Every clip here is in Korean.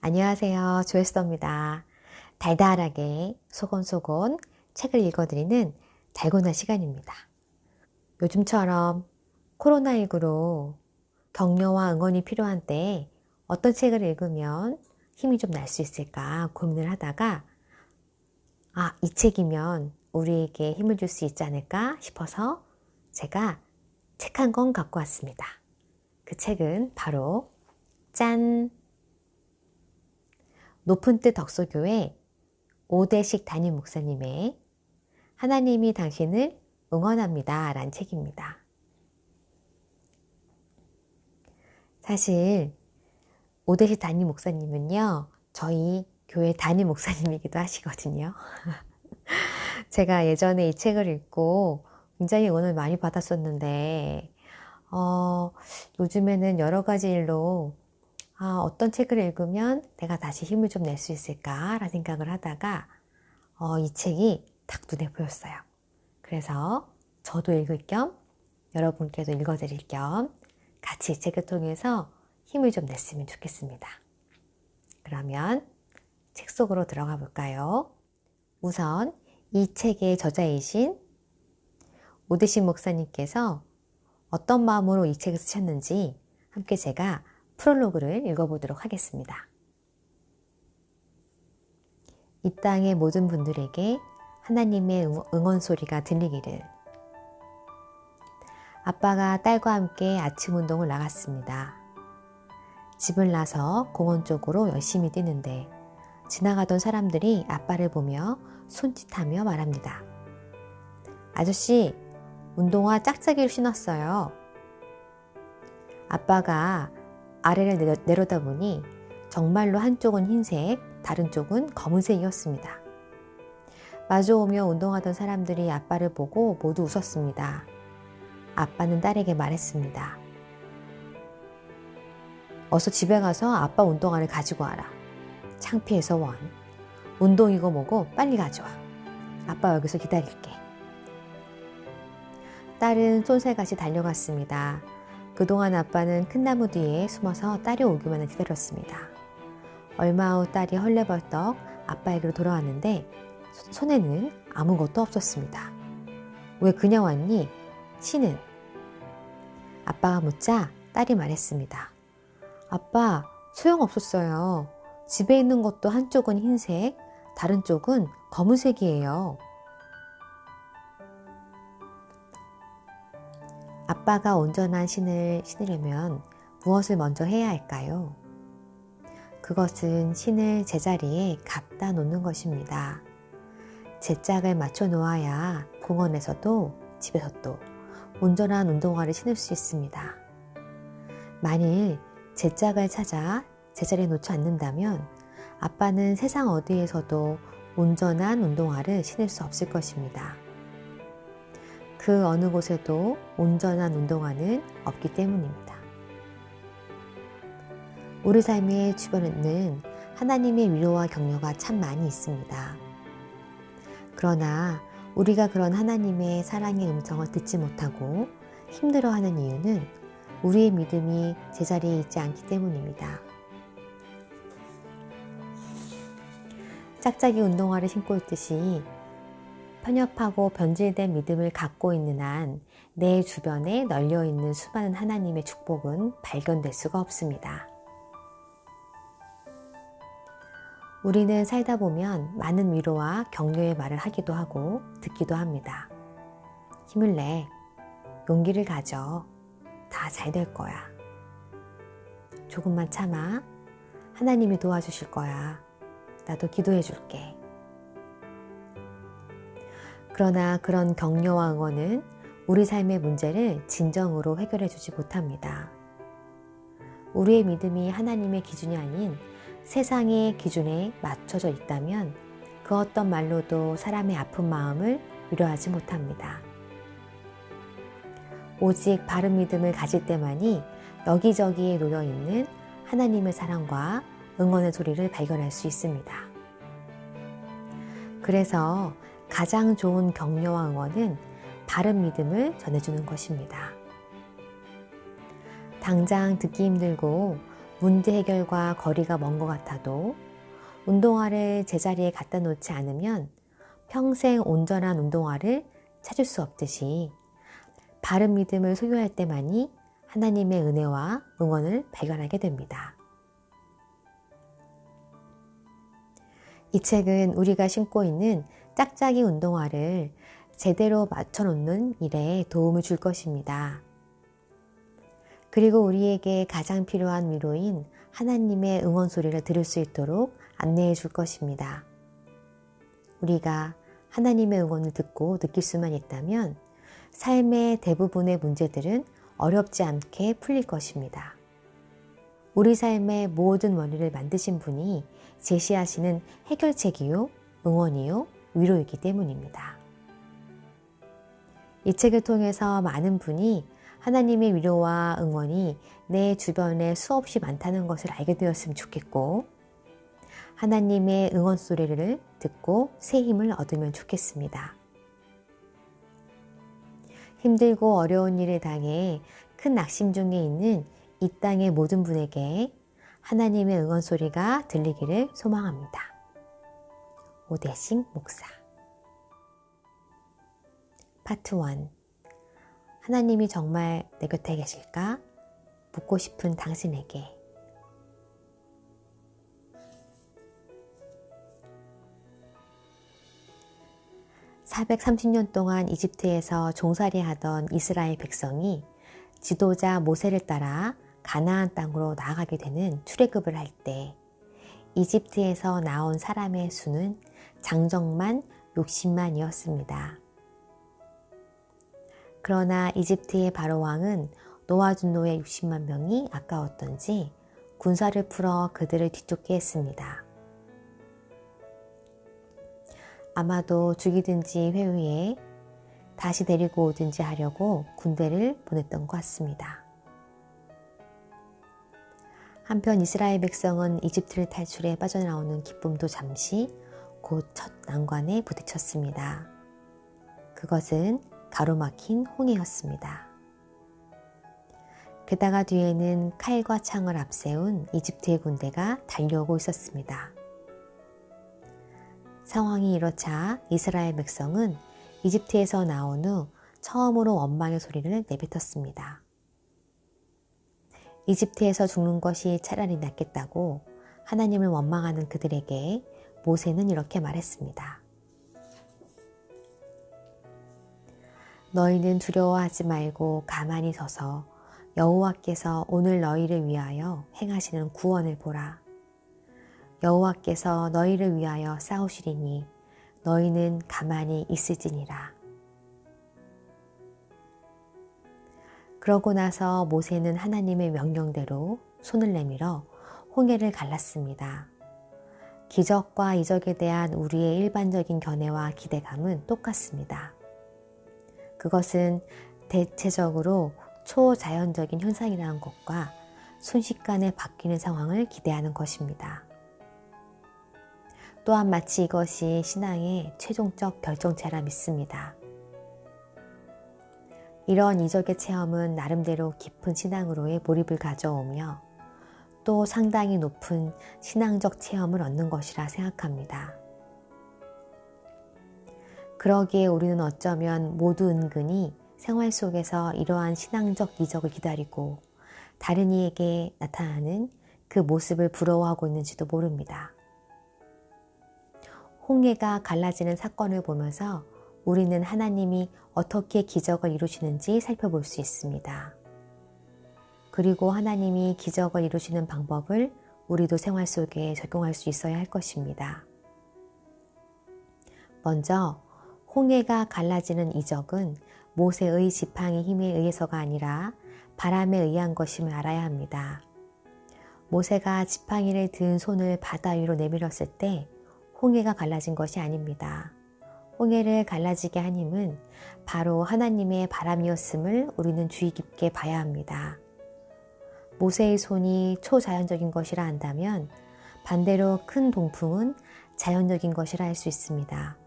안녕하세요. 조회수입니다. 달달하게 소곤소곤 책을 읽어드리는 달고나 시간입니다. 요즘처럼 코로나19로 격려와 응원이 필요한 때에 어떤 책을 읽으면 힘이 좀 날 수 있을까 고민을 하다가 이 책이면 우리에게 힘을 줄 수 있지 않을까 싶어서 제가 책 한 권 갖고 왔습니다. 그 책은 바로 짠! 높은 뜻 덕소교회 오대식 담임 목사님의 하나님이 당신을 응원합니다 라는 책입니다. 사실 오대식 담임 목사님은요, 저희 교회 담임 목사님이기도 하시거든요. 제가 예전에 이 책을 읽고 굉장히 응원을 많이 받았었는데 요즘에는 여러 가지 일로 어떤 책을 읽으면 내가 다시 힘을 좀 낼 수 있을까 라는 생각을 하다가 이 책이 딱 눈에 보였어요. 그래서 저도 읽을 겸 여러분께도 읽어드릴 겸 같이 이 책을 통해서 힘을 좀 냈으면 좋겠습니다. 그러면 책 속으로 들어가 볼까요? 우선 이 책의 저자이신 오대식 목사님께서 어떤 마음으로 이 책을 쓰셨는지 함께 제가 프롤로그를 읽어보도록 하겠습니다. 이 땅의 모든 분들에게 하나님의 응원 소리가 들리기를. 아빠가 딸과 함께 아침 운동을 나갔습니다. 집을 나서 공원 쪽으로 열심히 뛰는데 지나가던 사람들이 아빠를 보며 손짓하며 말합니다. 아저씨, 운동화 짝짝이를 신었어요. 아빠가 아래를 내려다보니 정말로 한쪽은 흰색, 다른 쪽은 검은색이었습니다. 마주오며 운동하던 사람들이 아빠를 보고 모두 웃었습니다. 아빠는 딸에게 말했습니다. 어서 집에 가서 아빠 운동화를 가지고 와라. 창피해서 원. 운동이고 뭐고 빨리 가져와. 아빠 여기서 기다릴게. 딸은 쏜살같이 달려갔습니다. 그동안 아빠는 큰 나무 뒤에 숨어서 딸이 오기만을 기다렸습니다. 얼마 후 딸이 헐레벌떡 아빠에게로 돌아왔는데 손에는 아무것도 없었습니다. 왜 그냥 왔니? 씨는? 아빠가 묻자 딸이 말했습니다. 아빠, 소용없었어요. 집에 있는 것도 한쪽은 흰색, 다른 쪽은 검은색이에요. 아빠가 온전한 신을 신으려면 무엇을 먼저 해야 할까요? 그것은 신을 제자리에 갖다 놓는 것입니다. 제 짝을 맞춰 놓아야 공원에서도 집에서도 온전한 운동화를 신을 수 있습니다. 만일 제 짝을 찾아 제자리에 놓지 않는다면 아빠는 세상 어디에서도 온전한 운동화를 신을 수 없을 것입니다. 그 어느 곳에도 온전한 운동화는 없기 때문입니다. 우리 삶의 주변에는 하나님의 위로와 격려가 참 많이 있습니다. 그러나 우리가 그런 하나님의 사랑의 음성을 듣지 못하고 힘들어하는 이유는 우리의 믿음이 제자리에 있지 않기 때문입니다. 짝짝이 운동화를 신고 있듯이 편협하고 변질된 믿음을 갖고 있는 한 내 주변에 널려있는 수많은 하나님의 축복은 발견될 수가 없습니다. 우리는 살다 보면 많은 위로와 격려의 말을 하기도 하고 듣기도 합니다. 힘을 내, 용기를 가져, 다 잘 될 거야. 조금만 참아, 하나님이 도와주실 거야. 나도 기도해 줄게. 그러나 그런 격려와 응원은 우리 삶의 문제를 진정으로 해결해 주지 못합니다. 우리의 믿음이 하나님의 기준이 아닌 세상의 기준에 맞춰져 있다면 그 어떤 말로도 사람의 아픈 마음을 위로하지 못합니다. 오직 바른 믿음을 가질 때만이 여기저기에 놓여있는 하나님의 사랑과 응원의 소리를 발견할 수 있습니다. 그래서 가장 좋은 격려와 응원은 바른 믿음을 전해주는 것입니다. 당장 듣기 힘들고 문제 해결과 거리가 먼 것 같아도 운동화를 제자리에 갖다 놓지 않으면 평생 온전한 운동화를 찾을 수 없듯이 바른 믿음을 소유할 때만이 하나님의 은혜와 응원을 발견하게 됩니다. 이 책은 우리가 신고 있는 짝짝이 운동화를 제대로 맞춰놓는 일에 도움을 줄 것입니다. 그리고 우리에게 가장 필요한 위로인 하나님의 응원 소리를 들을 수 있도록 안내해 줄 것입니다. 우리가 하나님의 응원을 듣고 느낄 수만 있다면 삶의 대부분의 문제들은 어렵지 않게 풀릴 것입니다. 우리 삶의 모든 원리를 만드신 분이 제시하시는 해결책이요, 응원이요, 위로이기 때문입니다. 이 책을 통해서 많은 분이 하나님의 위로와 응원이 내 주변에 수없이 많다는 것을 알게 되었으면 좋겠고, 하나님의 응원 소리를 듣고 새 힘을 얻으면 좋겠습니다. 힘들고 어려운 일을 당해 큰 낙심 중에 있는 이 땅의 모든 분에게 하나님의 응원 소리가 들리기를 소망합니다. 오대식 목사. 파트 1. 하나님이 정말 내 곁에 계실까? 묻고 싶은 당신에게. (430년) 동안 이집트에서 종살이하던 이스라엘 백성이 지도자 모세를 따라 가나안 땅으로 나아가게 되는 출애굽을 할 때 이집트에서 나온 사람의 수는 장정만 60만이었습니다. 그러나 이집트의 바로왕은 놓아준 노예 60만 명이 아까웠던지 군사를 풀어 그들을 뒤쫓게 했습니다. 아마도 죽이든지 회유해 다시 데리고 오든지 하려고 군대를 보냈던 것 같습니다. 한편 이스라엘 백성은 이집트를 탈출해 빠져나오는 기쁨도 잠시 곧 첫 난관에 부딪혔습니다. 그것은 가로막힌 홍해였습니다. 게다가 뒤에는 칼과 창을 앞세운 이집트의 군대가 달려오고 있었습니다. 상황이 이렇자 이스라엘 백성은 이집트에서 나온 후 처음으로 원망의 소리를 내뱉었습니다. 이집트에서 죽는 것이 차라리 낫겠다고 하나님을 원망하는 그들에게 모세는 이렇게 말했습니다. 너희는 두려워하지 말고 가만히 서서 여호와께서 오늘 너희를 위하여 행하시는 구원을 보라. 여호와께서 너희를 위하여 싸우시리니 너희는 가만히 있을지니라. 그러고 나서 모세는 하나님의 명령대로 손을 내밀어 홍해를 갈랐습니다. 기적과 이적에 대한 우리의 일반적인 견해와 기대감은 똑같습니다. 그것은 대체적으로 초자연적인 현상이라는 것과 순식간에 바뀌는 상황을 기대하는 것입니다. 또한 마치 이것이 신앙의 최종적 결정체라 믿습니다. 이런 이적의 체험은 나름대로 깊은 신앙으로의 몰입을 가져오며 또 상당히 높은 신앙적 체험을 얻는 것이라 생각합니다. 그러기에 우리는 어쩌면 모두 은근히 생활 속에서 이러한 신앙적 이적을 기다리고 다른 이에게 나타나는 그 모습을 부러워하고 있는지도 모릅니다. 홍해가 갈라지는 사건을 보면서 우리는 하나님이 어떻게 기적을 이루시는지 살펴볼 수 있습니다. 그리고 하나님이 기적을 이루시는 방법을 우리도 생활 속에 적용할 수 있어야 할 것입니다. 먼저 홍해가 갈라지는 이적은 모세의 지팡이 힘에 의해서가 아니라 바람에 의한 것임을 알아야 합니다. 모세가 지팡이를 든 손을 바다 위로 내밀었을 때 홍해가 갈라진 것이 아닙니다. 홍해를 갈라지게 한 힘은 바로 하나님의 바람이었음을 우리는 주의 깊게 봐야 합니다. 모세의 손이 초자연적인 것이라 한다면 반대로 큰 동풍은 자연적인 것이라 할 수 있습니다.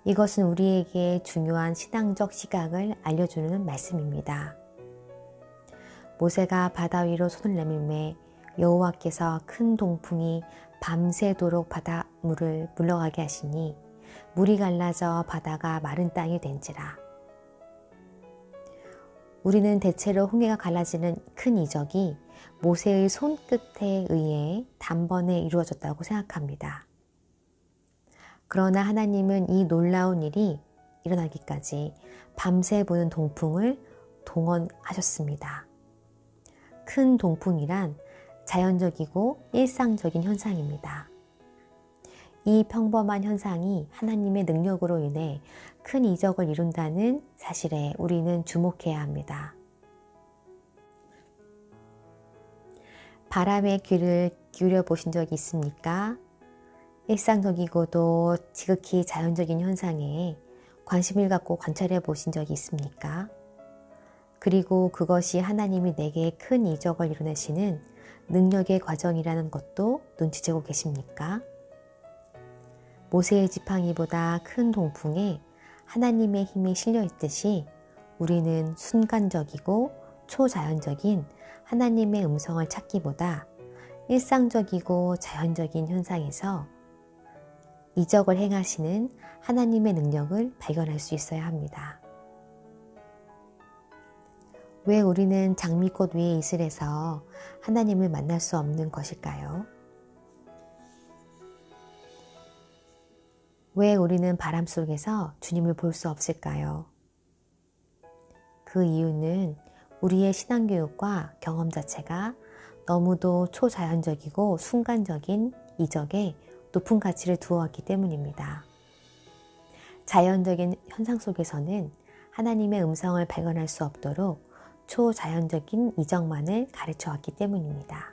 이것은 우리에게 중요한 신앙적 시각을 알려주는 말씀입니다. 모세가 바다 위로 손을 내밀매 여호와께서 큰 동풍이 밤새도록 바닷물을 물러가게 하시니 물이 갈라져 바다가 마른 땅이 된지라. 우리는 대체로 홍해가 갈라지는 큰 이적이 모세의 손끝에 의해 단번에 이루어졌다고 생각합니다. 그러나 하나님은 이 놀라운 일이 일어나기까지 밤새 부는 동풍을 동원하셨습니다. 큰 동풍이란 자연적이고 일상적인 현상입니다. 이 평범한 현상이 하나님의 능력으로 인해 큰 이적을 이룬다는 사실에 우리는 주목해야 합니다. 바람에 귀를 기울여 보신 적이 있습니까? 일상적이고도 지극히 자연적인 현상에 관심을 갖고 관찰해 보신 적이 있습니까? 그리고 그것이 하나님이 내게 큰 이적을 이루내시는 능력의 과정이라는 것도 눈치채고 계십니까? 모세의 지팡이보다 큰 동풍에 하나님의 힘이 실려 있듯이 우리는 순간적이고 초자연적인 하나님의 음성을 찾기보다 일상적이고 자연적인 현상에서 이적을 행하시는 하나님의 능력을 발견할 수 있어야 합니다. 왜 우리는 장미꽃 위에 이슬에서 하나님을 만날 수 없는 것일까요? 왜 우리는 바람 속에서 주님을 볼 수 없을까요? 그 이유는 우리의 신앙교육과 경험 자체가 너무도 초자연적이고 순간적인 이적에 높은 가치를 두어왔기 때문입니다. 자연적인 현상 속에서는 하나님의 음성을 발견할 수 없도록 초자연적인 이적만을 가르쳐왔기 때문입니다.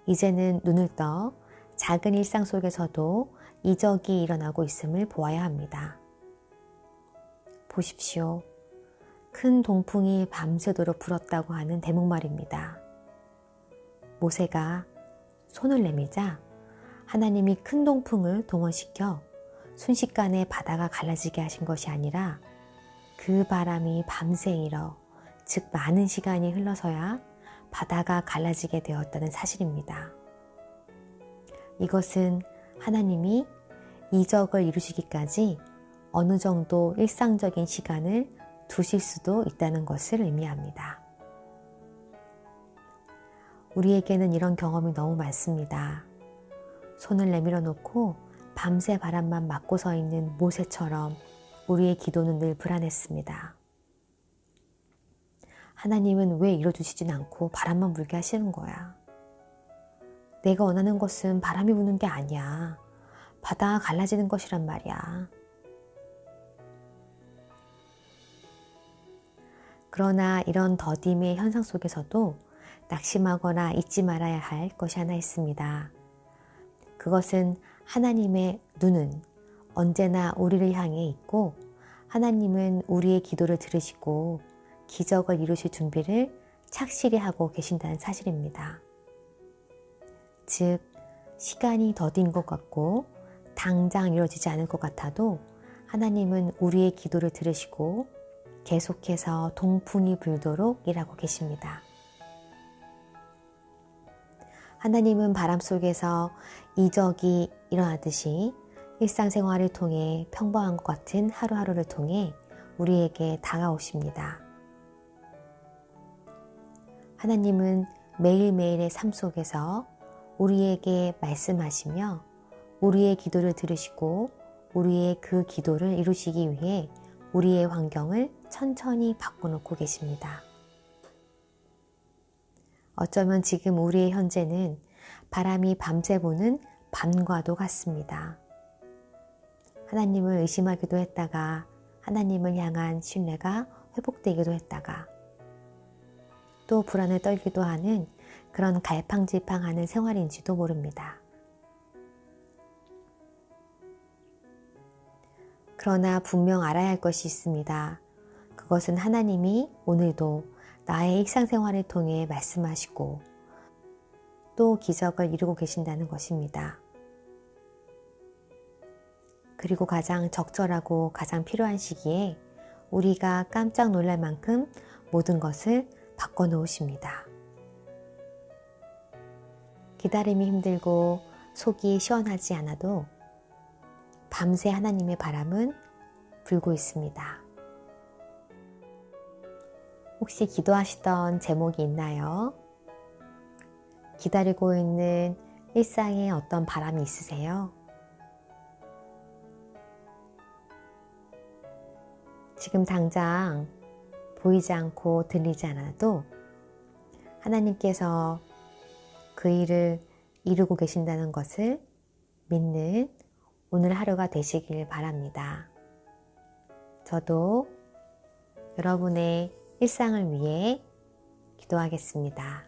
이제는 눈을 떠 작은 일상 속에서도 이적이 일어나고 있음을 보아야 합니다. 보십시오. 큰 동풍이 밤새도록 불었다고 하는 대목말입니다. 모세가 손을 내밀자 하나님이 큰 동풍을 동원시켜 순식간에 바다가 갈라지게 하신 것이 아니라 그 바람이 밤새 일어 즉 많은 시간이 흘러서야 바다가 갈라지게 되었다는 사실입니다. 이것은 하나님이 이적을 이루시기까지 어느 정도 일상적인 시간을 두실 수도 있다는 것을 의미합니다. 우리에게는 이런 경험이 너무 많습니다. 손을 내밀어 놓고 밤새 바람만 맞고 서 있는 모세처럼 우리의 기도는 늘 불안했습니다. 하나님은 왜 이뤄주시진 않고 바람만 불게 하시는 거야? 내가 원하는 것은 바람이 부는 게 아니야. 바다가 갈라지는 것이란 말이야. 그러나 이런 더딤의 현상 속에서도 낙심하거나 잊지 말아야 할 것이 하나 있습니다. 그것은 하나님의 눈은 언제나 우리를 향해 있고 하나님은 우리의 기도를 들으시고 기적을 이루실 준비를 착실히 하고 계신다는 사실입니다. 즉, 시간이 더딘 것 같고 당장 이루어지지 않을 것 같아도 하나님은 우리의 기도를 들으시고 계속해서 동풍이 불도록 일하고 계십니다. 하나님은 바람 속에서 이적이 일어나듯이 일상생활을 통해 평범한 것 같은 하루하루를 통해 우리에게 다가오십니다. 하나님은 매일매일의 삶 속에서 우리에게 말씀하시며 우리의 기도를 들으시고 우리의 그 기도를 이루시기 위해 우리의 환경을 천천히 바꿔놓고 계십니다. 어쩌면 지금 우리의 현재는 바람이 밤새 부는 밤과도 같습니다. 하나님을 의심하기도 했다가 하나님을 향한 신뢰가 회복되기도 했다가 또 불안에 떨기도 하는 그런 갈팡질팡하는 생활인지도 모릅니다. 그러나 분명 알아야 할 것이 있습니다. 그것은 하나님이 오늘도 나의 일상생활을 통해 말씀하시고 또 기적을 이루고 계신다는 것입니다. 그리고 가장 적절하고 가장 필요한 시기에 우리가 깜짝 놀랄 만큼 모든 것을 바꿔놓으십니다. 기다림이 힘들고 속이 시원하지 않아도 밤새 하나님의 바람은 불고 있습니다. 혹시 기도하시던 제목이 있나요? 기다리고 있는 일상에 어떤 바람이 있으세요? 지금 당장 보이지 않고 들리지 않아도 하나님께서 그 일을 이루고 계신다는 것을 믿는 오늘 하루가 되시길 바랍니다. 저도 여러분의 일상을 위해 기도하겠습니다.